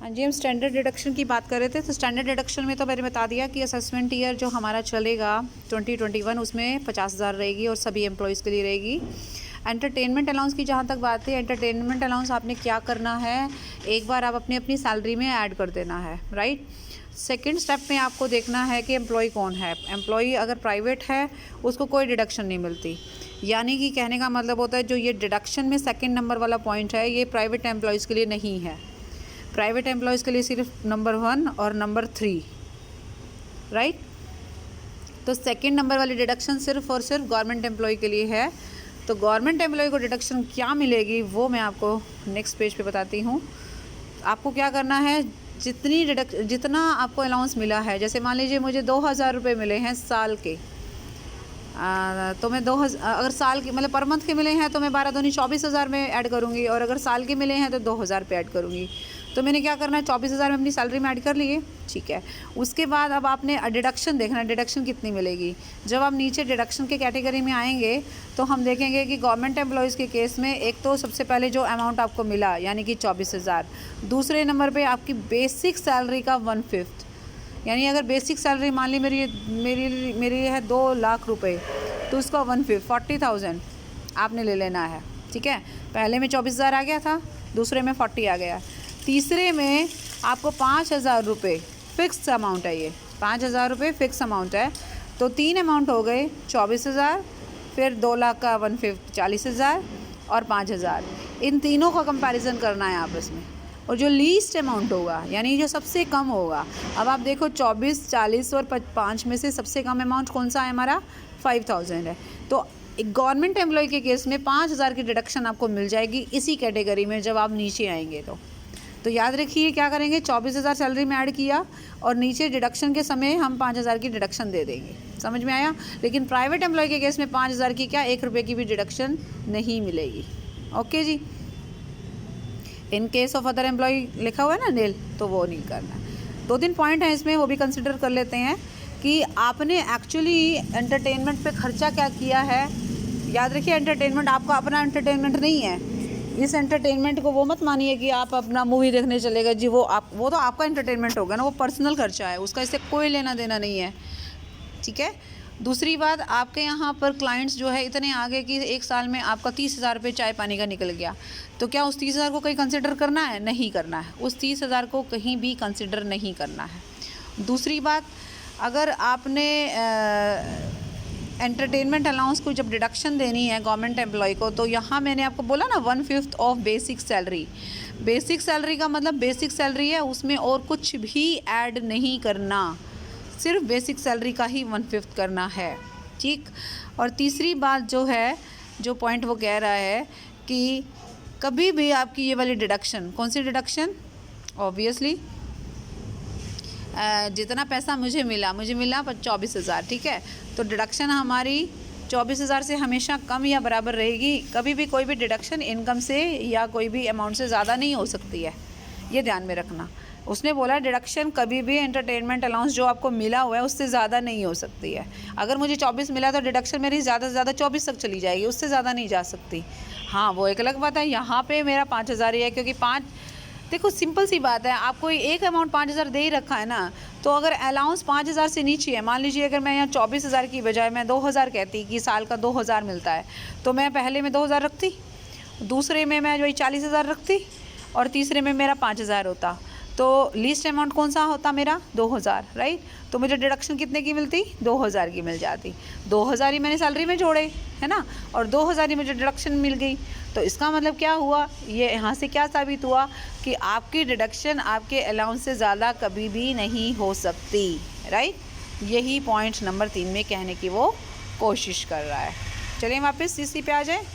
हाँ जी, हम standard deduction की बात कर रहे थे। तो स्टैंडर्ड डिडक्शन में तो मैंने बता दिया कि असेसमेंट ईयर जो हमारा चलेगा 2021 उसमें 50,000 रहेगी और सभी एम्प्लॉयज़ के लिए रहेगी। एंटरटेनमेंट अलाउंस की जहाँ तक बात है, एंटरटेनमेंट अलाउंस आपने क्या करना है, एक बार आप अपनी सैलरी में ऐड कर देना है, राइट। सेकेंड स्टेप में आपको देखना है कि एम्प्लॉय कौन है। एम्प्लॉय अगर प्राइवेट है उसको कोई डिडक्शन नहीं मिलती, यानी कि कहने का मतलब होता है जो ये डिडक्शन में सेकेंड नंबर वाला पॉइंट है ये प्राइवेट एम्प्लॉयज़ के लिए नहीं है। प्राइवेट एम्प्लॉयज़ के लिए सिर्फ नंबर 1 और नंबर 3, राइट। तो सेकंड नंबर वाली डिडक्शन सिर्फ और सिर्फ गवर्नमेंट एम्प्लॉय के लिए है। तो गवर्नमेंट एम्प्लॉय को डिडक्शन क्या मिलेगी वो मैं आपको नेक्स्ट पेज पे बताती हूँ। आपको क्या करना है, जितना आपको अलाउंस मिला है, जैसे मान लीजिए मुझे 2,000 रुपये मिले हैं साल के, तो मैं 2,000 अगर साल के मतलब पर मंथ के मिले हैं तो मैं 12 दूनी 24,000 में ऐड करूँगी, और अगर साल के मिले हैं तो 2,000 पे ऐड करूँगी। तो मैंने क्या करना है, 24,000 में अपनी सैलरी में ऐड कर लिए, ठीक है। उसके बाद अब आपने डिडक्शन देखना है, डिडक्शन कितनी मिलेगी। जब आप नीचे डिडक्शन के कैटेगरी में आएंगे तो हम देखेंगे कि गवर्नमेंट एम्प्लॉयज़ के केस में एक तो सबसे पहले जो अमाउंट आपको मिला यानी कि 24,000, दूसरे नंबर पर आपकी बेसिक सैलरी का 1/5, यानी अगर बेसिक सैलरी मान ली मेरी है 2 लाख रुपए, तो उसका 1/5 40,000 आपने ले लेना है, ठीक है। पहले में 24,000 आ गया था, दूसरे में 40 आ गया, तीसरे में आपको 5,000 रुपये फ़िक्स अमाउंट है। ये 5,000 रुपये फ़िक्स अमाउंट है। तो 3 अमाउंट हो गए, 24,000, फिर 2 लाख का 1/5 40,000 और 5,000। इन तीनों का कंपैरिजन करना है आपस में, और जो लीस्ट अमाउंट होगा यानी जो सबसे कम होगा। अब आप देखो 24, 40 और 5 में से सबसे कम अमाउंट कौन सा है, हमारा 5,000 है। तो एक गवर्नमेंट एम्प्लॉय के केस में 5,000 की डिडक्शन आपको मिल जाएगी इसी कैटेगरी में जब आप नीचे आएंगे। तो याद रखिए क्या करेंगे, 24,000 सैलरी में ऐड किया और नीचे डिडक्शन के समय हम 5,000 की डिडक्शन दे देंगे। समझ में आया। लेकिन प्राइवेट एम्प्लॉय के केस में 5,000 की क्या 1 रुपये की भी डिडक्शन नहीं मिलेगी। ओके जी। In case of other employee लिखा हुआ है ना नील, तो वो नहीं करना। 2-3 पॉइंट हैं इसमें, वो भी कंसिडर कर लेते हैं कि आपने एक्चुअली एंटरटेनमेंट पे खर्चा क्या किया है। याद रखिए एंटरटेनमेंट आपका अपना एंटरटेनमेंट नहीं है। इस एंटरटेनमेंट को वो मत मानिए कि आप अपना मूवी देखने चलेगा जी, वो तो आपका एंटरटेनमेंट होगा ना, वो पर्सनल खर्चा है, उसका इससे कोई लेना देना नहीं है, ठीक है। दूसरी बात, आपके यहाँ पर क्लाइंट्स जो है इतने आगे कि एक साल में आपका 30,000 रुपये चाय पानी का निकल गया, तो क्या उस 30,000 को कहीं कंसिडर करना है? नहीं करना है। उस 30,000 को कहीं भी कंसिडर नहीं करना है। दूसरी बात, अगर आपने एंटरटेनमेंट अलाउंस को जब डिडक्शन देनी है गवर्नमेंट एम्प्लॉय को, तो यहाँ मैंने आपको बोला ना 1/5 of basic salary. Basic salary का मतलब बेसिक सैलरी है, उसमें और कुछ भी ऐड नहीं करना, सिर्फ बेसिक सैलरी का ही 1/5 करना है, ठीक। और तीसरी बात जो है, जो पॉइंट वो कह रहा है कि कभी भी आपकी ये वाली डिडक्शन, कौन सी डिडक्शन, ऑब्वियसली जितना पैसा मुझे मिला 24,000, ठीक है। तो डिडक्शन हमारी 24,000 से हमेशा कम या बराबर रहेगी। कभी भी कोई भी डिडक्शन इनकम से या कोई भी अमाउंट से ज़्यादा नहीं हो सकती है, ये ध्यान में रखना। उसने बोला डिडक्शन कभी भी एंटरटेनमेंट अलाउंस जो आपको मिला हुआ है उससे ज़्यादा नहीं हो सकती है। अगर मुझे 24 मिला तो डिडक्शन मेरी ज़्यादा से ज़्यादा 24 तक चली जाएगी, उससे ज़्यादा नहीं जा सकती। हाँ, वो एक अलग बात है, यहाँ पे मेरा 5,000 ही है, क्योंकि देखो सिंपल सी बात है, आपको एक अमाउंट 5,000 दे ही रखा है ना। तो अगर अलाउंस 5,000 से नीचे है, मान लीजिए अगर मैं यहाँ 24,000 की बजाय मैं 2,000 कहती कि साल का 2,000 मिलता है, तो मैं पहले में 2,000 रखती, दूसरे में मैं वही 40,000 रखती, और तीसरे में मेरा 5,000 होता। तो लीस्ट अमाउंट कौन सा होता मेरा, 2,000, राइट। तो मुझे डिडक्शन कितने की मिलती, 2,000 की मिल जाती। 2,000 ही मैंने सैलरी में जोड़े, है ना, और 2,000 ही मुझे डिडक्शन मिल गई। तो इसका मतलब क्या हुआ, ये यहाँ से क्या साबित हुआ कि आपकी डिडक्शन आपके अलाउंस से ज़्यादा कभी भी नहीं हो सकती, राइट। यही पॉइंट नंबर 3 में कहने की वो कोशिश कर रहा है। चलिए वापस CC पे आ जाए।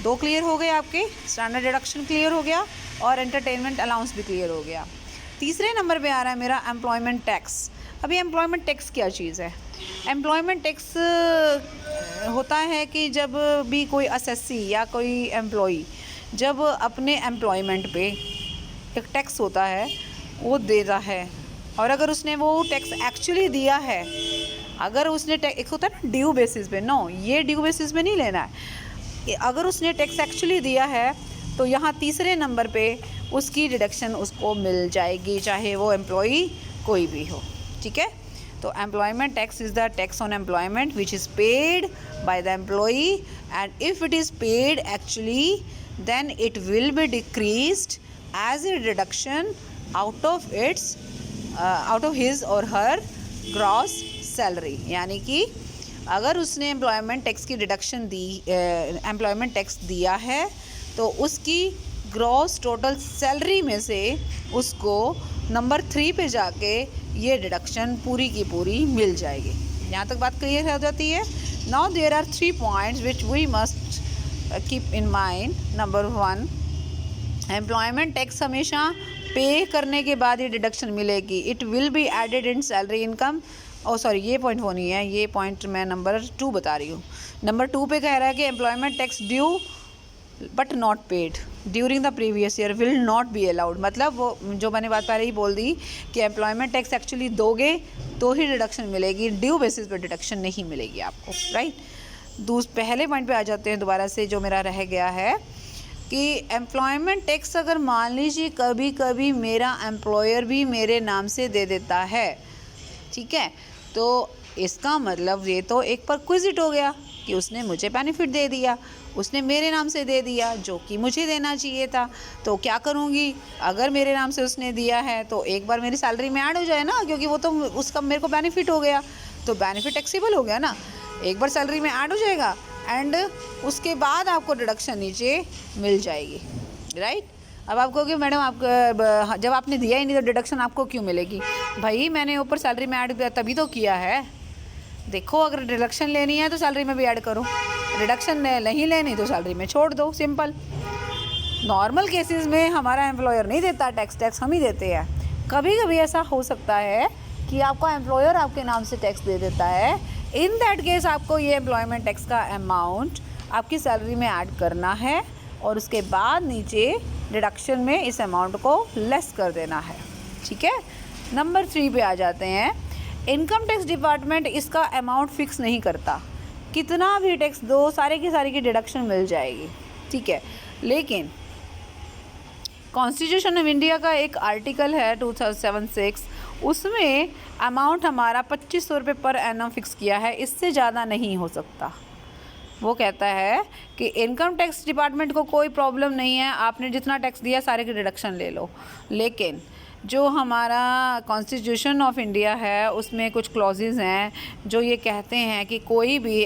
2 क्लियर हो गए आपके, स्टैंडर्ड डिडक्शन क्लियर हो गया और एंटरटेनमेंट अलाउंस भी क्लियर हो गया। तीसरे नंबर पे आ रहा है मेरा एम्प्लॉयमेंट टैक्स। अभी एम्प्लॉयमेंट टैक्स क्या चीज़ है? एम्प्लॉयमेंट टैक्स होता है कि जब भी कोई असेसी या कोई एम्प्लॉई जब अपने एम्प्लॉयमेंट पे एक टैक्स होता है वो देता है, और अगर उसने वो टैक्स एक्चुअली दिया है, अगर उसने एक होता है ना ड्यू बेसिस पे, नो ये ड्यू बेसिस पे नहीं लेना है। अगर उसने टैक्स एक्चुअली दिया है तो यहाँ तीसरे नंबर पे उसकी डिडक्शन उसको मिल जाएगी, चाहे वो एम्प्लॉई कोई भी हो। ठीक है, तो employment tax is the tax on employment which is paid by the employee, and if it is paid actually then it will be decreased as a deduction out of his or her gross salary। यानी कि अगर उसने employment tax की deduction दी, employment tax दिया है, तो उसकी gross total salary में से उसको नंबर 3 पे जाके ये डिडक्शन पूरी की पूरी मिल जाएगी। यहाँ तक बात क्लियर हो जाती है। Now there are 3 points which we must keep in mind. Number 1, employment tax हमेशा पे करने के बाद ये डिडक्शन मिलेगी। It will be added in salary income. Sorry, ये पॉइंट वो नहीं है, ये पॉइंट मैं नंबर 2 बता रही हूँ। नंबर 2 पे कह रहा है कि employment tax due but not paid during the previous year will not be allowed. मतलब वो जो मैंने बात पहले ही बोल दी कि एम्प्लॉयमेंट टैक्स एक्चुअली दोगे तो ही डिडक्शन मिलेगी, ड्यू बेसिस पे डिडक्शन नहीं मिलेगी आपको, राइट। पहले पॉइंट पे आ जाते हैं दोबारा से, जो मेरा रह गया है कि एम्प्लॉयमेंट टैक्स अगर मान लीजिए कभी कभी मेरा एम्प्लॉयर भी मेरे नाम से दे देता है, ठीक है, तो इसका मतलब ये तो एक परक्विजिट हो गया कि उसने मुझे बेनिफिट दे दिया, उसने मेरे नाम से दे दिया जो कि मुझे देना चाहिए था। तो क्या करूँगी, अगर मेरे नाम से उसने दिया है तो एक बार मेरी सैलरी में ऐड हो जाए ना, क्योंकि वो तो उसका मेरे को बेनिफिट हो गया, तो बेनिफिट टैक्सेबल हो गया ना, एक बार सैलरी में ऐड हो जाएगा एंड उसके बाद आपको डिडक्शन नीचे मिल जाएगी, राइट। अब आप कहोगे मैडम आप जब आपने दिया ही नहीं तो डिडक्शन आपको क्यों मिलेगी? भाई मैंने ऊपर सैलरी में ऐड तभी तो किया है। देखो, अगर डिडक्शन लेनी है तो सैलरी में भी ऐड करो, डिडक्शन नहीं लेनी तो सैलरी में छोड़ दो, सिंपल। नॉर्मल केसेस में हमारा एम्प्लॉयर नहीं देता टैक्स हम ही देते हैं। कभी कभी ऐसा हो सकता है कि आपका एम्प्लॉयर आपके नाम से टैक्स दे देता है, इन दैट केस आपको ये एम्प्लॉयमेंट टैक्स का अमाउंट आपकी सैलरी में ऐड करना है और उसके बाद नीचे डिडक्शन में इस अमाउंट को लेस कर देना है, ठीक है। नंबर 3 पे आ जाते हैं। इनकम टैक्स डिपार्टमेंट इसका अमाउंट फिक्स नहीं करता, कितना भी टैक्स दो सारे की सारी की डिडक्शन मिल जाएगी, ठीक है। लेकिन कॉन्स्टिट्यूशन ऑफ इंडिया का एक आर्टिकल है 2076, उसमें अमाउंट हमारा 2500 रुपये पर एनम फिक्स किया है, इससे ज़्यादा नहीं हो सकता। वो कहता है कि इनकम टैक्स डिपार्टमेंट को कोई प्रॉब्लम नहीं है, आपने जितना टैक्स दिया सारे की डिडक्शन ले लो, लेकिन जो हमारा कॉन्स्टिट्यूशन ऑफ इंडिया है उसमें कुछ क्लॉजेज हैं जो ये कहते हैं कि कोई भी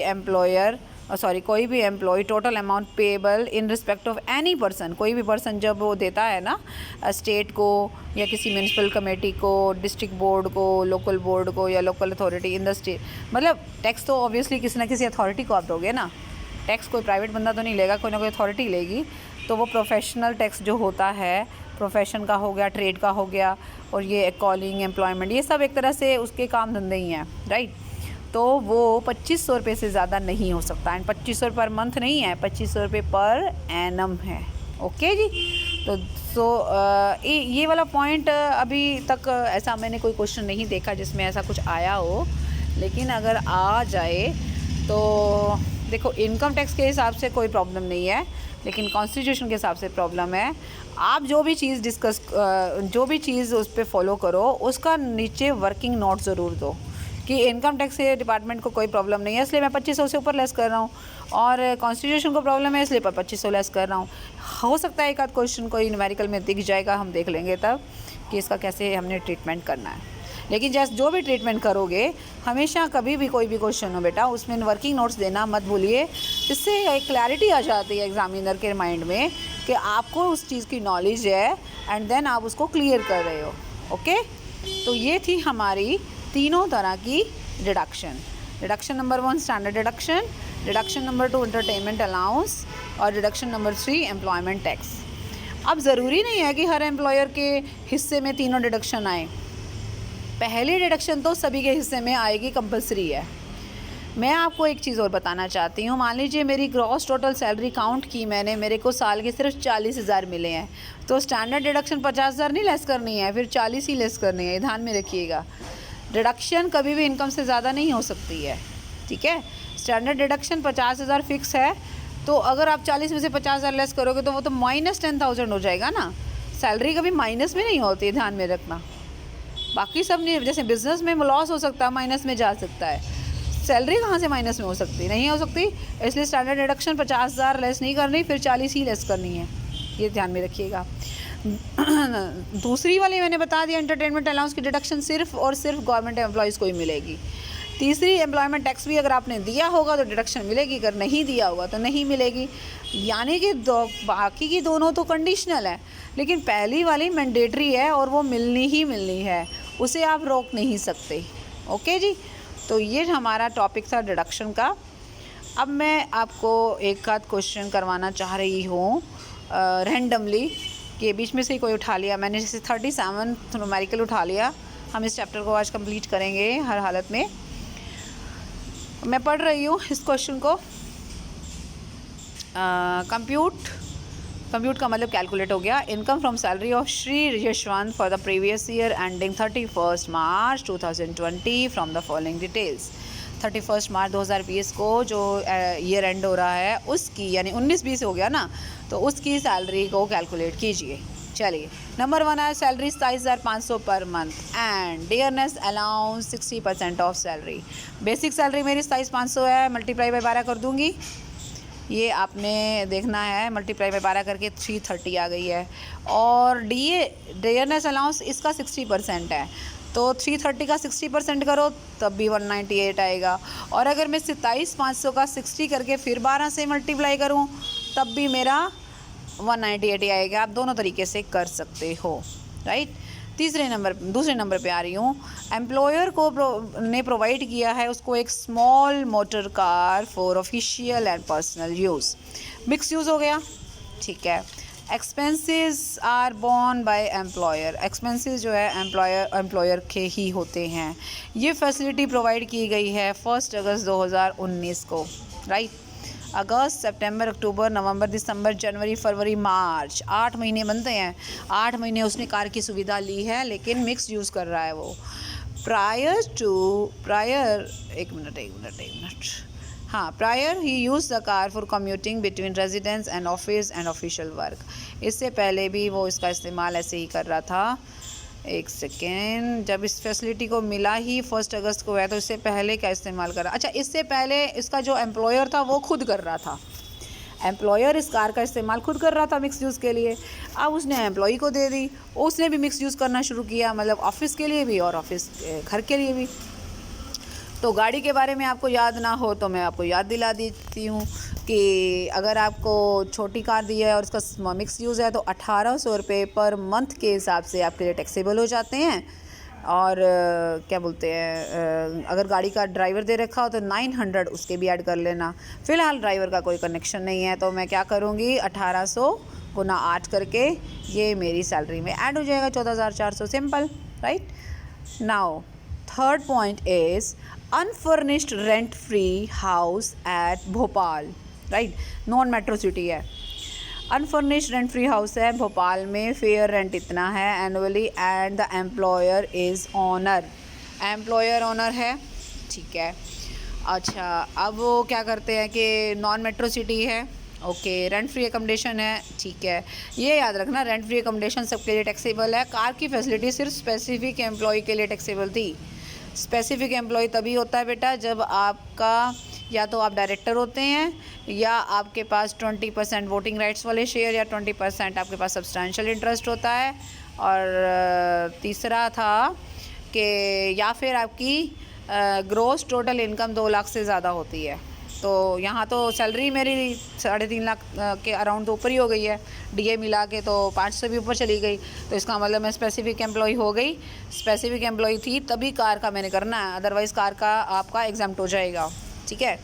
employee total amount payable in respect of any person, कोई भी पर्सन जब वो देता है ना स्टेट को या किसी म्यूनिसिपल कमेटी को, डिस्ट्रिक्ट बोर्ड को, लोकल बोर्ड को या local authority in the state, मतलब टैक्स तो ऑब्वियसली किसी ना किसी अथॉरिटी को आप दोगे ना, टैक्स कोई प्राइवेट बंदा तो नहीं लेगा, कोई ना कोई अथॉरिटी लेगी। तो वो प्रोफेशनल टैक्स जो होता है, प्रोफेशन का हो गया, ट्रेड का हो गया, और ये कॉलिंग, एम्प्लॉयमेंट, ये सब एक तरह से उसके काम धंधे ही हैं, राइट। तो वो 2500 रुपये से ज़्यादा नहीं हो सकता, एंड 2500 पर मंथ नहीं है, 2500 रुपये पर एनम है, ओके जी। तो ये वाला पॉइंट अभी तक ऐसा मैंने कोई क्वेश्चन नहीं देखा जिसमें ऐसा कुछ आया हो, लेकिन अगर आ जाए तो देखो इनकम टैक्स के हिसाब से कोई प्रॉब्लम नहीं है, लेकिन कॉन्स्टिट्यूशन के हिसाब से प्रॉब्लम है। आप जो भी चीज़ उस पर फॉलो करो, उसका नीचे वर्किंग नोट ज़रूर दो कि इनकम टैक्स के डिपार्टमेंट को कोई प्रॉब्लम नहीं है इसलिए मैं 2500 से ऊपर लेस कर रहा हूँ, और कॉन्स्टिट्यूशन को प्रॉब्लम है इसलिए 2500 लेस कर रहा हूँ। हो सकता है एक आध क्वेश्चन कोई न्यूमेरिकल में दिख जाएगा, हम देख लेंगे तब कि इसका कैसे हमने ट्रीटमेंट करना है। लेकिन जैसे जो भी ट्रीटमेंट करोगे, हमेशा कभी भी कोई भी क्वेश्चन हो बेटा, उसमें वर्किंग नोट्स देना मत भूलिए। इससे एक क्लैरिटी आ जाती है एग्जामिनर के माइंड में कि आपको उस चीज़ की नॉलेज है एंड देन आप उसको क्लियर कर रहे हो, ओके। तो ये थी हमारी तीनों तरह की deduction number 1 standard deduction, deduction number 2 entertainment allowance, और डिडक्शन नंबर 3 एम्प्लॉयमेंट टैक्स। अब ज़रूरी नहीं है कि हर एम्प्लॉयर के हिस्से में तीनों डिडक्शन आए। पहली डिडक्शन तो सभी के हिस्से में आएगी, कंपलसरी है। मैं आपको एक चीज़ और बताना चाहती हूँ, मान लीजिए मेरी ग्रॉस टोटल सैलरी काउंट की मैंने, मेरे को साल के सिर्फ 40,000 मिले हैं, तो स्टैंडर्ड डिडक्शन 50,000 नहीं लेस करनी है, फिर 40 ही लेस करनी है, ध्यान में रखिएगा। डिडक्शन कभी भी इनकम से ज़्यादा नहीं हो सकती है, ठीक है। स्टैंडर्ड डिडक्शन 50,000 फिक्स है, तो अगर आप 40 में से 50,000 लेस करोगे तो वो तो -10,000 हो जाएगा ना। सैलरी कभी माइनस में नहीं होती है, ध्यान में रखना। बाकी सब नहीं, जैसे बिजनेस में लॉस हो सकता है, माइनस में जा सकता है, सैलरी कहाँ से माइनस में हो सकती, नहीं हो सकती। इसलिए स्टैंडर्ड डिडक्शन 50,000 लेस नहीं करनी, फिर 40 ही लेस करनी है, ये ध्यान में रखिएगा। दूसरी वाली मैंने बता दिया, एंटरटेनमेंट अलाउंस की डिडक्शन सिर्फ और सिर्फ गवर्नमेंट एम्प्लॉयज़ को ही मिलेगी। तीसरी, एम्प्लॉयमेंट टैक्स भी अगर आपने दिया होगा तो डिडक्शन मिलेगी, अगर नहीं दिया होगा तो नहीं मिलेगी। यानी कि बाकी की दोनों तो कंडीशनल है, लेकिन पहली वाली मैंडेटरी है और वो मिलनी ही मिलनी है, उसे आप रोक नहीं सकते। ओके जी, तो ये हमारा टॉपिक था डिडक्शन का। अब मैं आपको एक आध क्वेश्चन करवाना चाह रही हूँ रैंडमली, कि बीच में से कोई उठा लिया मैंने, जैसे 37 न्यूमेरिकल उठा लिया। हम इस चैप्टर को आज कंप्लीट करेंगे हर हालत में। मैं पढ़ रही हूँ इस क्वेश्चन को। कंप्यूट का मतलब कैलकुलेट हो गया। Income from salary of Shri Yashwant for the previous year ending 31 March 2020 from the following details. 31 मार्च 2020 को जो ईयर एंड हो रहा है उसकी, यानी 19-20 हो गया ना, तो उसकी सैलरी को कैलकुलेट कीजिए। चलिए, नंबर 1 है salary 27,500 per month and dearness allowance 60% of salary. Basic salary मेरी 27,500 है, मल्टीप्लाई बाय 12 कर दूंगी। ये आपने देखना है, मल्टीप्लाई बाय 12 करके 330 आ गई है। और डियरनेस अलाउंस इसका 60% है, तो 330 का 60% करो तब भी 198 आएगा। और अगर मैं 27,500 का 60 करके फिर 12 से मल्टीप्लाई करूं तब भी मेरा 198 आएगा। आप दोनों तरीके से कर सकते हो, राइट। दूसरे नंबर पे आ रही हूँ। एम्प्लॉयर को ने प्रोवाइड किया है उसको एक small motor car for official and personal use. Mix use हो गया, ठीक है। Expenses are borne by employer. Expenses जो है एम्प्लॉयर के ही होते हैं। ये फैसिलिटी प्रोवाइड की गई है 1 अगस्त 2019 को, राइट। अगस्त, सितंबर, अक्टूबर, नवंबर, दिसंबर, जनवरी, फरवरी, मार्च, 8 महीने बनते हैं। 8 महीने उसने कार की सुविधा ली है, लेकिन मिक्स यूज़ कर रहा है वो। Prior he use the car for commuting between residence and office and official work. इससे पहले भी वो इसका इस्तेमाल ऐसे ही कर रहा था। एक सेकेंड, जब इस फैसिलिटी को मिला ही 1 अगस्त को है, तो इससे पहले क्या इस्तेमाल कर रहा? अच्छा, इससे पहले इसका जो एम्प्लॉयर था वो खुद कर रहा था। एम्प्लॉयर इस कार का इस्तेमाल खुद कर रहा था मिक्स यूज़ के लिए। अब उसने एम्प्लॉई को दे दी, उसने भी मिक्स यूज़ करना शुरू किया, मतलब ऑफिस के लिए भी और ऑफिस घर के लिए भी। तो गाड़ी के बारे में आपको याद ना हो तो मैं आपको याद दिला देती हूँ कि अगर आपको छोटी कार दी है और उसका मिक्स यूज़ है तो 1800 रुपये पर मंथ के हिसाब से आपके लिए टैक्सेबल हो जाते हैं। और क्या बोलते हैं, अगर गाड़ी का ड्राइवर दे रखा हो तो 900 उसके भी ऐड कर लेना। फ़िलहाल ड्राइवर का कोई कनेक्शन नहीं है, तो मैं क्या करूँगी, 1800 गुना 8 करके ये मेरी सैलरी में ऐड हो जाएगा, 14,400। Simple, right. Now third point is unfurnished rent free house at Bhopal, right. Non metro city है, अनफर्निश्ड रेंट फ्री हाउस है भोपाल में। फेयर रेंट इतना है annually and the employer is owner. Employer owner है, ठीक है। अच्छा, अब वो क्या करते हैं कि नॉन मेट्रो सिटी है, ओके। रेंट फ्री अकोमोडेशन है, ठीक है। ये याद रखना, रेंट फ्री अकोमोडेशन सबके लिए टैक्सेबल है। कार की फैसिलिटी सिर्फ स्पेसिफिक एम्प्लॉय के लिए टैक्सेबल थी। स्पेसिफिक एम्प्लॉय तभी होता है बेटा जब आपका या तो आप डायरेक्टर होते हैं या आपके पास 20% वोटिंग राइट्स वाले शेयर या 20% आपके पास सब्सटेंशियल इंटरेस्ट होता है। और तीसरा था कि या फिर आपकी ग्रोस टोटल इनकम 2 लाख से ज़्यादा होती है। तो यहाँ तो सैलरी मेरी 3.5 लाख के अराउंड तो ऊपर ही हो गई है, डीए मिला के तो 500 भी ऊपर चली गई। तो इसका मतलब मैं स्पेसिफिक एम्प्लॉय हो गई। स्पेसिफिक एम्प्लॉय थी तभी कार का मैंने करना है, अदरवाइज़ कार का आपका एग्जाम्प्ट हो जाएगा, ठीक है।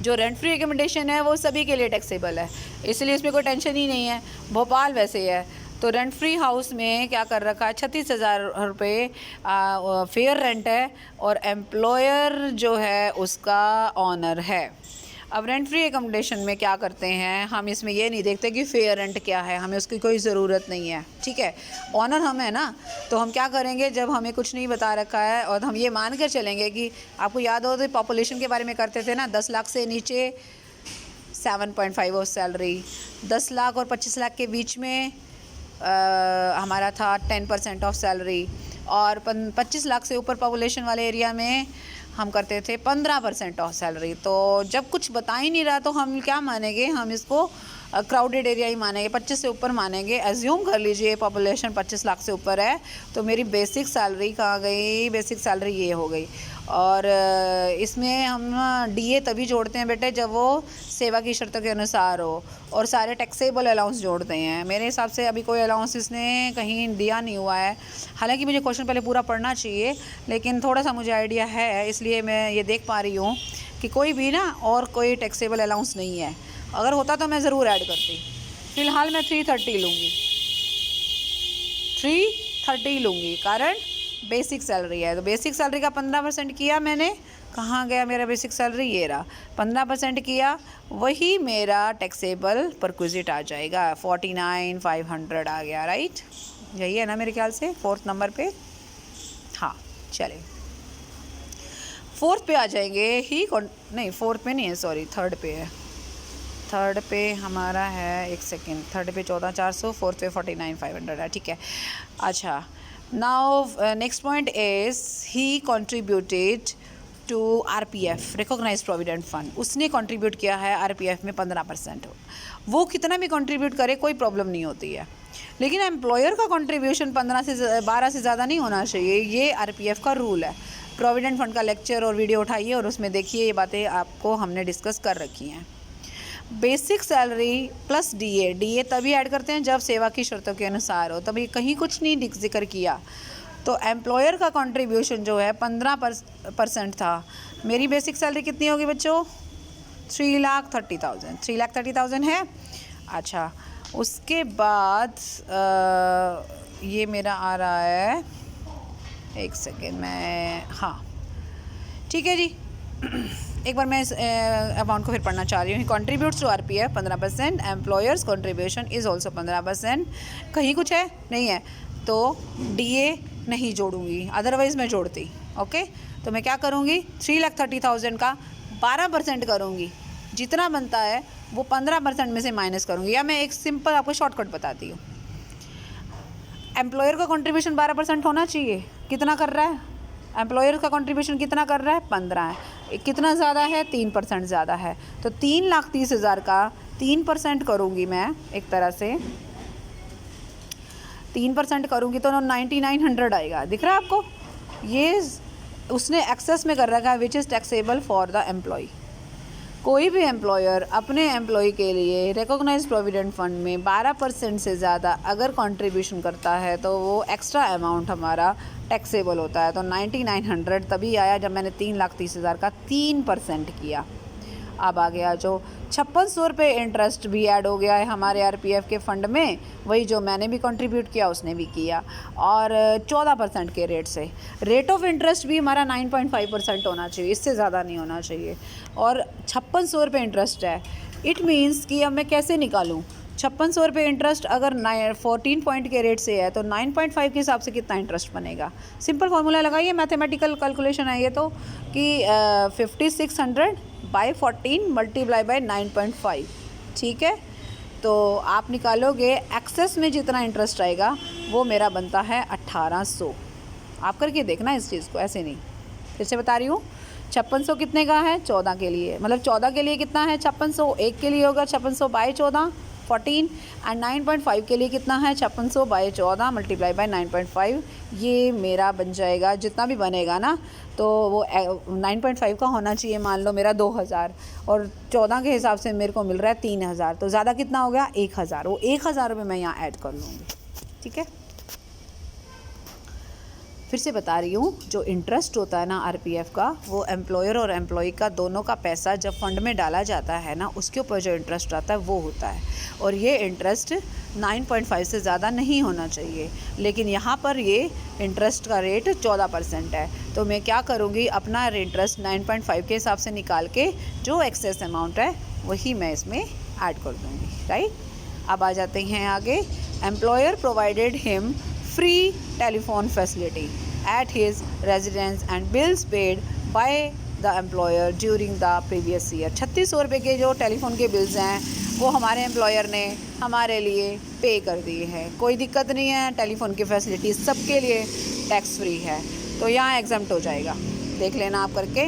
जो रेंट फ्री एकोमोडेशन है वो सभी के लिए टैक्सेबल है, इसलिए इसमें कोई टेंशन ही नहीं है। भोपाल वैसे है, तो रेंट फ्री हाउस में क्या कर रखा है, 36,000 रुपये फेयर रेंट है और एम्प्लॉयर जो है उसका ऑनर है। अब रेंट फ्री एकोमोडेशन में क्या करते हैं, हम इसमें ये नहीं देखते कि फेयर रेंट क्या है, हमें उसकी कोई ज़रूरत नहीं है, ठीक है। ऑनर हम है ना, तो हम क्या करेंगे, जब हमें कुछ नहीं बता रखा है और हम ये मान कर चलेंगे कि आपको याद हो तो पॉपुलेशन के बारे में करते थे ना, 10 लाख से नीचे 7.5 ऑफ सैलरी। 10 लाख और 25 लाख के बीच में हमारा था 10% ऑफ सैलरी, और 25 लाख से ऊपर पॉपुलेशन वाले एरिया में हम करते थे 15% ऑफ सैलरी। तो जब कुछ बता ही नहीं रहा तो हम क्या मानेंगे, हम इसको क्राउडेड एरिया ही मानेंगे, 25 से ऊपर मानेंगे। एज्यूम कर लीजिए पॉपुलेशन 25 लाख से ऊपर है, तो मेरी बेसिक सैलरी कहाँ गई, बेसिक सैलरी ये हो गई। और इसमें हम डीए तभी जोड़ते हैं बेटे जब वो सेवा की शर्तों के अनुसार हो, और सारे टैक्सेबल अलाउंस जोड़ते हैं। मेरे हिसाब से अभी कोई अलाउंस इसने कहीं दिया नहीं हुआ है, हालांकि मुझे क्वेश्चन पहले पूरा पढ़ना चाहिए, लेकिन थोड़ा सा मुझे आइडिया है, इसलिए मैं ये देख पा रही हूँ कि कोई भी ना और कोई टैक्सेबल अलाउंस नहीं है। अगर होता तो मैं ज़रूर ऐड करती। फ़िलहाल मैं 330 लूँगी, 330 लूँगी, कारण बेसिक सैलरी है। तो बेसिक सैलरी का 15% किया मैंने, कहाँ गया मेरा बेसिक सैलरी, ये रहा, 15% किया, वही मेरा टैक्सेबल परक्विजिट आ जाएगा, 49,500 आ गया, राइट। यही है ना मेरे ख्याल से 4th नंबर पे। हाँ चले 4th पे आ जाएंगे ही, नहीं 4th पे नहीं है, सॉरी 3rd पे है। 3rd पे हमारा है, एक सेकेंड, 3rd पे 14,400, 4th पे 49,500 है, ठीक है। अच्छा, now next point is he contributed to RPF, recognize provident fund. उसने कंट्रीब्यूट किया है आरपीएफ में 15%। वो कितना भी कंट्रीब्यूट करे कोई प्रॉब्लम नहीं होती है, लेकिन एम्प्लॉयर का कंट्रीब्यूशन 12 से ज़्यादा नहीं होना चाहिए। ये आरपीएफ का रूल है। प्रोविडेंट फंड का लेक्चर और वीडियो उठाइए और उसमें देखिए, ये बातें आपको हमने डिस्कस कर रखी हैं। बेसिक सैलरी प्लस डीए तभी ऐड करते हैं जब सेवा की शर्तों के अनुसार हो, तभी कहीं कुछ नहीं जिक्र किया। तो एम्प्लॉयर का कंट्रीब्यूशन जो है 15% था। मेरी बेसिक सैलरी कितनी होगी बच्चों, 3,30,000, 3,30,000 है। अच्छा, उसके बाद ये मेरा आ रहा है, एक सेकेंड मैं, हाँ ठीक है जी। एक बार मैं इस अमाउंट को फिर पढ़ना चाह रही हूँ। Contributes to RPF 15%, employers contribution is also 15%। कहीं कुछ है नहीं है तो डीए नहीं जोड़ूंगी, अदरवाइज़ मैं जोड़ती। ओके, तो मैं क्या करूँगी, 3,30,000 का 12% करूँगी, जितना बनता है वो 15% में से माइनस करूँगी। या मैं एक सिंपल आपको शॉर्टकट बताती हूँ। एम्प्लॉयर का कंट्रीब्यूशन 12% होना चाहिए, कितना कर रहा है एम्प्लॉयर का कंट्रीब्यूशन, कितना कर रहा है, 15 है। कितना ज़्यादा है, 3% ज़्यादा है। तो 3,30,000 का 3% करूँगी मैं, एक तरह से 3% करूँगी तो 9,900 आएगा। दिख रहा है आपको, ये उसने एक्सेस में कर रखा है, which is taxable for the employee. कोई भी एम्प्लॉयर अपने एम्प्लॉय के लिए रिकॉग्नाइज प्रोविडेंट फंड में 12% से ज़्यादा अगर कंट्रीब्यूशन करता है तो वो एक्स्ट्रा अमाउंट हमारा टैक्सेबल होता है। तो 9,900 तभी आया जब मैंने 3,30,000 का 3% किया। अब आ गया जो 5600 रुपये इंटरेस्ट भी ऐड हो गया है हमारे आरपीएफ के फ़ंड में, वही जो मैंने भी कंट्रीब्यूट किया उसने भी किया, और 14% के रेट से। रेट ऑफ इंटरेस्ट भी हमारा 9.5% होना चाहिए, इससे ज़्यादा नहीं होना चाहिए। और 5600 रुपये इंटरेस्ट है, इट मीन्स कि अब मैं कैसे निकालूँ 5600 रुपये इंटरेस्ट, अगर 14 पॉइंट के रेट से है तो 9.5 के हिसाब से कितना इंटरेस्ट बनेगा। सिंपल फार्मूला लगाइए, मैथमेटिकल कैलकुलेशन है ये तो, कि 5600 बाई 14 मल्टीप्लाई बाई 9.5, ठीक है। तो आप निकालोगे एक्सेस में जितना इंटरेस्ट आएगा वो मेरा बनता है 1800। आप करके देखना इस चीज़ को, ऐसे नहीं। फिर से बता रही हूँ, 5600 कितने का है, 14 के लिए, मतलब 14 के लिए कितना है 5600, एक के लिए होगा 5600 बाई 14 14, एंड 9.5 के लिए कितना है 5600 बाई 14 मल्टीप्लाई बाई 9.5। ये मेरा बन जाएगा, जितना भी बनेगा ना, तो वो 9.5 का होना चाहिए, मान लो मेरा 2000, और 14 के हिसाब से मेरे को मिल रहा है 3000, तो ज़्यादा कितना हो गया 1000। वो 1000 रुपये मैं यहाँ ऐड कर लूँगी, ठीक है। फिर से बता रही हूँ, जो इंटरेस्ट होता है ना आरपीएफ का, वो एम्प्लॉयर और एम्प्लॉय का दोनों का पैसा जब फंड में डाला जाता है ना, उसके ऊपर जो इंटरेस्ट आता है वो होता है। और ये इंटरेस्ट 9.5 से ज़्यादा नहीं होना चाहिए, लेकिन यहाँ पर ये इंटरेस्ट का रेट 14% है। तो मैं क्या करूँगी, अपना इंटरेस्ट 9.5 के हिसाब से निकाल के जो एक्सेस अमाउंट है वही मैं इसमें ऐड कर दूँगी, राइट। अब आ जाते हैं आगे। Employer provided him free telephone facility at his residence and bills paid by the employer during the previous year. 3600 रुपये के जो टेलीफोन के बिल्स हैं वो हमारे एम्प्लॉयर ने हमारे लिए पे कर दिए हैं। कोई दिक्कत नहीं है, टेलीफोन की फैसिलिटीज़ सबके लिए टैक्स फ्री है, तो यहाँ एग्जम्प्ट हो जाएगा। देख लेना आप करके,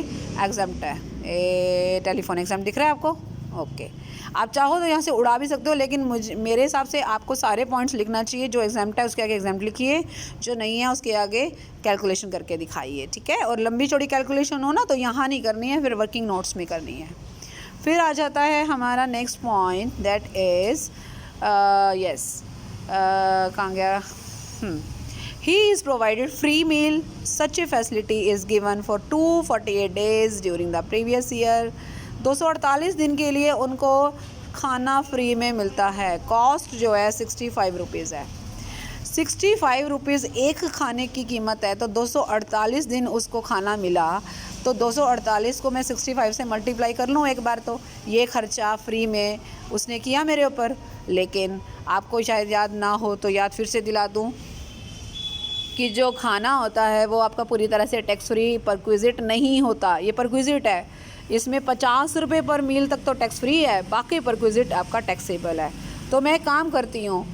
एग्जम्प्ट है। टेलीफोन एग्जाम दिख रहा है आपको? ओके। आप चाहो तो यहाँ से उड़ा भी सकते हो, लेकिन मेरे हिसाब से आपको सारे पॉइंट्स लिखना चाहिए। जो एग्जाम्प्ट है उसके आगे एग्जाम्प्ट लिखिए, जो नहीं है उसके आगे कैलकुलेशन करके दिखाइए, ठीक है। और लंबी चौड़ी कैलकुलेशन हो ना तो यहाँ नहीं करनी है, फिर वर्किंग नोट्स में करनी है। फिर आ जाता है हमारा नेक्स्ट पॉइंट, दैट इज़ कहाँ गया? He is provided free meal. Such a facility is given for 248 days during the previous year. 248 दिन के लिए उनको खाना फ्री में मिलता है। कॉस्ट जो है 65 रुपीज़ है। 65 रुपीज़ एक खाने की कीमत है, तो 248 दिन उसको खाना मिला, तो 248 को मैं 65 से मल्टीप्लाई कर लूँ एक बार, तो ये ख़र्चा फ्री में उसने किया मेरे ऊपर। लेकिन आपको शायद याद ना हो तो याद फिर से दिला दूँ कि जो खाना होता है वो आपका पूरी तरह से टैक्स फ्री परक्विजिट नहीं होता। ये परक्विजिट है, इसमें 50 रुपये पर मील तक तो टैक्स फ्री है, बाकी परक्विजिट आपका टैक्सेबल है। तो मैं काम करती हूँ,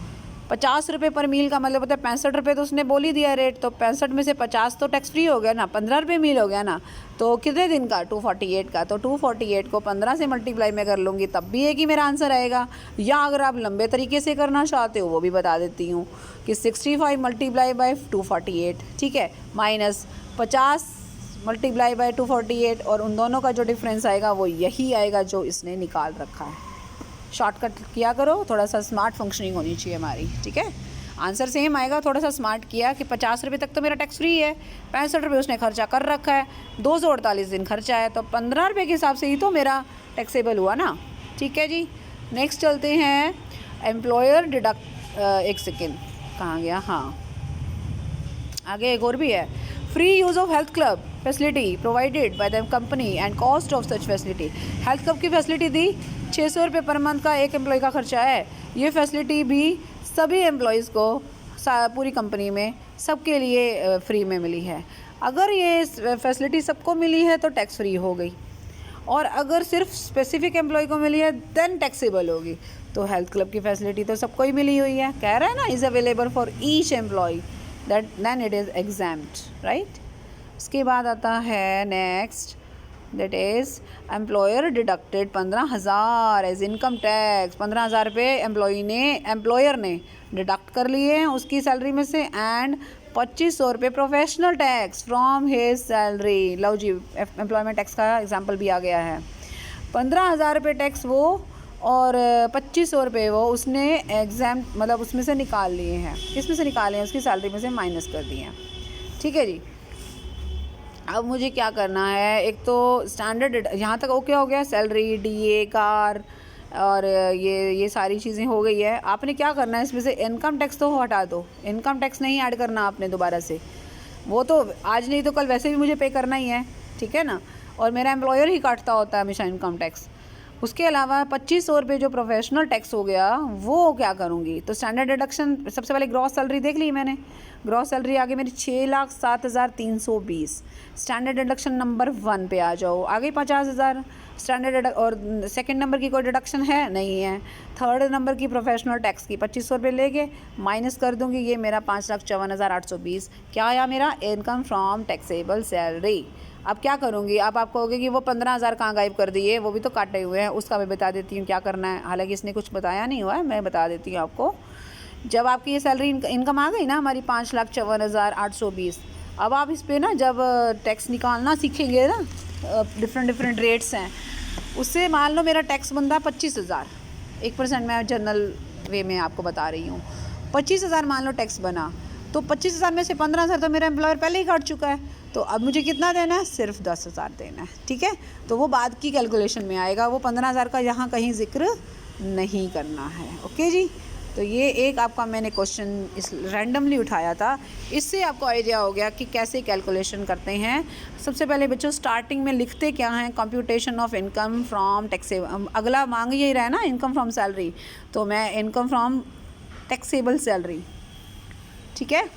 50 रुपये पर मील का मतलब होता है 65 रुपये, तो उसने बोल ही दिया रेट, तो 65 में से 50 तो टैक्स फ्री हो गया ना, 15 रुपये मील हो गया ना। तो कितने दिन का? 248 का। तो 248 को 15 से मल्टीप्लाई में कर लूँगी, तब भी एक ही मेरा आंसर आएगा। या अगर आप लंबे तरीके से करना चाहते हो वो भी बता देती हूँ कि 65 मल्टीप्लाई बाई 248, ठीक है, माइनस 50 मल्टीप्लाई बाई 248, और उन दोनों का जो डिफरेंस आएगा वो यही आएगा जो इसने निकाल रखा है। शॉर्टकट किया करो, थोड़ा सा स्मार्ट फंक्शनिंग होनी चाहिए हमारी, ठीक है। आंसर सेम आएगा, थोड़ा सा स्मार्ट किया कि 50 रुपये तक तो मेरा टैक्स फ्री है, 65 रुपये उसने खर्चा कर रखा है, 248 दिन खर्चा है, तो 15 रुपये के हिसाब से ही तो मेरा टैक्सेबल हुआ ना, ठीक है जी। नेक्स्ट चलते हैं, एम्प्लॉयर डिडक्ट, एक सेकेंड कहाँ गया, हाँ आगे एक और भी है। Free use of health club facility provided by the company and cost of such facility. Health club की फैसिलिटी दी, 600 रुपये पर मंथ का एक एम्प्लॉय का खर्चा है। ये फैसिलिटी भी सभी एम्प्लॉयज़ को पूरी कंपनी में सबके लिए फ्री में मिली है। अगर ये फैसिलिटी सबको मिली है तो टैक्स फ्री हो गई, और अगर सिर्फ स्पेसिफिक एम्प्लॉय को मिली है देन टैक्सेबल होगी। तो हेल्थ क्लब की फैसिलिटी तो सबको ही मिली हुई है, कह रहा है ना, is available for each employ, that then it is exempt, right. उसके बाद आता है next, that is employer deducted 15,000 as income tax. 15,000 रुपये एम्प्लॉयर ने डिडक्ट कर लिए हैं उसकी सैलरी में से, एंड 2500 रुपये professional tax from his salary. लो जी, एम्प्लॉयमेंट टैक्स का एग्जाम्पल भी आ गया है। 15,000 रुपये टैक्स वो और 2500 रुपये वो उसने एग्जाम मतलब उसमें से निकाल लिए हैं। किस में से निकाले हैं? उसकी सैलरी में से माइनस कर दिए हैं, ठीक है जी। अब मुझे क्या करना है, एक तो स्टैंडर्ड यहाँ तक ओके हो गया, सैलरी, डीए, कार और ये सारी चीज़ें हो गई है। आपने क्या करना है, इसमें से इनकम टैक्स तो हटा दो, इनकम टैक्स नहीं ऐड करना आपने दोबारा से, वो तो आज नहीं तो कल वैसे भी मुझे पे करना ही है, ठीक है ना। और मेरा एम्प्लॉयर ही काटता होता है हमेशा इनकम टैक्स। उसके अलावा 2500 रुपये जो प्रोफेशनल टैक्स हो गया वो क्या करूँगी, तो स्टैंडर्ड डिडक्शन सबसे पहले ग्रॉस सैलरी देख ली मैंने। ग्रॉस सैलरी आगे मेरी 6,07,320। स्टैंडर्ड डिडक्शन नंबर 1 पे आ जाओ, आगे 50,000 स्टैंडर्ड, और सेकंड नंबर की कोई डिडक्शन है नहीं है। थर्ड नंबर की प्रोफेशनल टैक्स की 2500 रुपये लेके माइनस कर दूँगी, ये मेरा 5,54,820 क्या आया, मेरा इनकम फ्रॉम टैक्सेबल सैलरी। अब क्या करूँगी, अब आप कहोगे कि वो 15,000 कहाँ गायब कर दिए, वो भी तो काटे हुए हैं, उसका मैं बता देती हूँ क्या करना है। हालांकि इसने कुछ बताया नहीं हुआ है, मैं बता देती हूँ आपको। जब आपकी ये सैलरी इनकम आ गई ना हमारी 5,54,820, अब आप इस पर ना जब टैक्स निकालना सीखेंगे ना, डिफरेंट रेट्स हैं, उससे मान लो मेरा टैक्स बनता है 25,000, 1% मैं जनरल वे में आपको बता रही हूँ। 25,000 मान लो टैक्स बना, तो 25,000 में से 15,000 तो मेरा एम्प्लॉयर पहले ही काट चुका है, तो अब मुझे कितना देना है, सिर्फ 10,000 देना है, ठीक है। तो वो बाद की कैलकुलेशन में आएगा, वो 15,000 का यहाँ कहीं जिक्र नहीं करना है, ओके जी। तो ये एक आपका मैंने क्वेश्चन इस रैंडमली उठाया था, इससे आपको आइडिया हो गया कि कैसे कैलकुलेशन करते हैं। सबसे पहले बच्चों स्टार्टिंग में लिखते क्या हैं, computation of income from taxable, अगला मांग यही रहा है ना इनकम फ्रॉम सैलरी, तो मैं इनकम फ्रॉम टैक्सेबल सैलरी, ठीक है।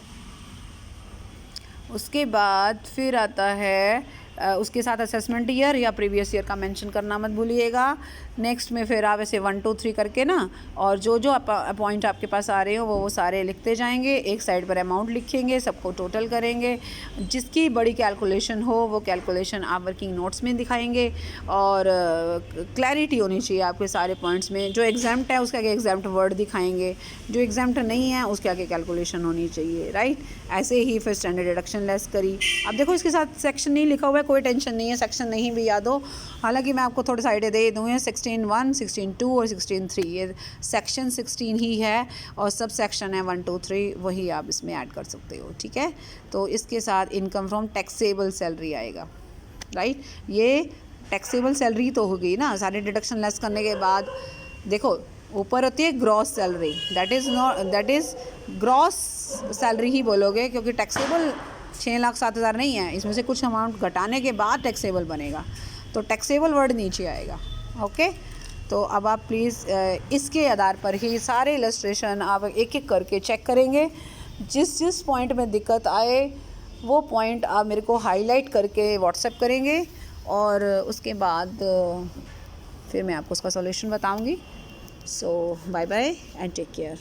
उसके बाद फिर आता है उसके साथ असेसमेंट ईयर या प्रीवियस ईयर का मेंशन करना मत भूलिएगा। नेक्स्ट में फिर आप ऐसे 1 2 3 करके ना, और जो जो पॉइंट आपके पास आ रहे हो वो सारे लिखते जाएंगे। एक साइड पर अमाउंट लिखेंगे, सबको टोटल करेंगे। जिसकी बड़ी कैलकुलेशन हो वो कैलकुलेशन आप वर्किंग नोट्स में दिखाएंगे, और क्लैरिटी होनी चाहिए आपके सारे पॉइंट्स में। जो एग्जाम्प्ट है उसके आगे एग्जाम्प्ट वर्ड दिखाएंगे, जो एग्जाम्प्ट नहीं है उसके आगे कैलकुलेशन होनी चाहिए, राइट। ऐसे ही फिर स्टैंडर्ड डिडक्शन लेस करी। अब देखो इसके साथ सेक्शन नहीं लिखा हुआ है, कोई टेंशन नहीं है, सेक्शन नहीं भी याद हो। हालांकि मैं आपको थोड़े साइडें दे दूँ, 16(1), 16(2) और 16(3), ये सेक्शन 16 ही है, और सब सेक्शन है 1 2 3, वही आप इसमें ऐड कर सकते हो, ठीक है। तो इसके साथ इनकम फ्रॉम टैक्सेबल सैलरी आएगा, राइट। ये टैक्सेबल सैलरी तो होगी ना, सारे डिडक्शन लेस करने के बाद। देखो ऊपर होती है gross salary, that is gross salary ही बोलोगे, क्योंकि टैक्सेबल 6,07,000 नहीं है, इसमें से कुछ अमाउंट घटाने के बाद टैक्सेबल बनेगा, तो टैक्सेबल वर्ड नीचे आएगा, ओके। तो अब आप प्लीज़ इसके आधार पर ही सारे इलस्ट्रेशन आप एक एक करके चेक करेंगे। जिस जिस पॉइंट में दिक्कत आए वो पॉइंट आप मेरे को हाईलाइट करके व्हाट्सएप करेंगे, और उसके बाद फिर मैं आपको उसका सॉल्यूशन बताऊंगी। So bye bye and take care.